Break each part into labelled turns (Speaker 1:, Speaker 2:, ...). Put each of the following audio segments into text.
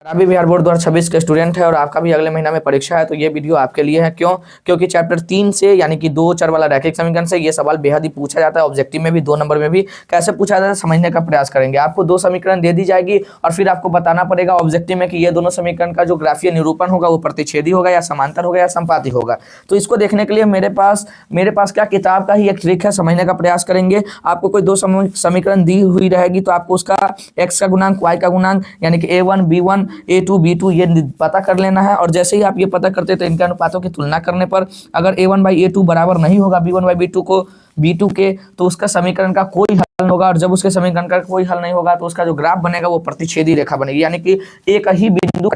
Speaker 1: अभी बिहार बोर्ड 2026 के स्टूडेंट है और आपका भी अगले महीना में परीक्षा है, तो ये वीडियो आपके लिए है। क्यों? क्योंकि चैप्टर 3 से यानी कि 2 चर वाला रैखिक समीकरण से ये सवाल बेहद ही पूछा जाता है। ऑब्जेक्टिव में भी 2 नंबर में भी कैसे पूछा जाता है समझने का प्रयास करेंगे। आपको 2 समीकरण दे दी जाएगी और फिर आपको बताना पड़ेगा ऑब्जेक्टिव में कि ये दोनों समीकरण का जो ग्राफीय निरूपण होगा वो प्रतिच्छेदी होगा या समांतर होगा या संपाती होगा। तो इसको देखने के लिए मेरे पास क्या किताब का ही एक ट्रिक है, समझने का प्रयास करेंगे। आपको कोई 2 समीकरण दी हुई रहेगी तो आपको उसका x का गुणांक y का गुणांक यानी कि a1 b1 a2 b2 ये पता कर लेना है। और जैसे ही आप ये पता करते हैं तो इनके अनुपातों की तुलना करने पर अगर a1/a2 बराबर नहीं होगा b1/b2 को b2 के, तो उसका समीकरण का कोई हल नहीं होगा। और जब उसके समीकरण का कोई हल नहीं होगा तो उसका जो ग्राफ बनेगा वो प्रतिच्छेदी रेखा बनेगी, यानी कि एक ही बिंदु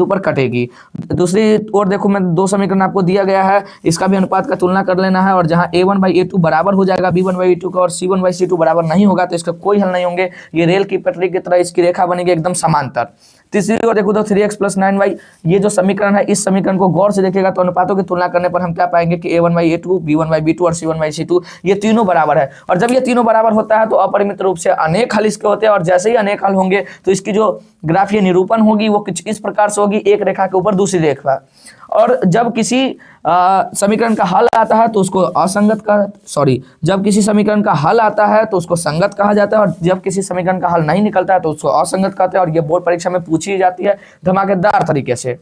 Speaker 1: पर कटेगी। दूसरी ओर देखो, मैं 2 समीकरण आपको दिया गया है, इसका भी अनुपात का तुलना कर लेना है। और जहां a1/a2 बराबर हो जाएगा b1/b2 का और c1/c2 बराबर नहीं होगा तो इसका कोई हल नहीं होंगे। ये रेल की पटरी की तरह इसकी रेखा बनेगी एकदम समांतर। तीसरी ओर देखो तो 3x + 9y ये जो समीकरण है, इस समीकरण को गौर से देखेगा तो अनुपातों की तुलना करने पर हम क्या पाएंगे कि a1/a2 b1/b2 और c1/c2 ये तीनों बराबर है। और जब ये तीनों बराबर होता है तो अपरिमित रूप से अनेक हल इसके होते हैं। और जैसे ही अनेक हल होंगे तो इसकी जो ग्राफीय निरूपण होगी वो कुछ इस प्रकार से होगी, एक रेखा के ऊपर दूसरी रेखा। और जब किसी समीकरण का हल आता है तो उसको जब किसी समीकरण का हल आता है तो उसको संगत कहा जाता है, और जब किसी समीकरण का हल नहीं निकलता है तो उसको असंगत कहते हैं। और ये बोर्ड परीक्षा में पूछी जाती है धमाकेदार तरीके से।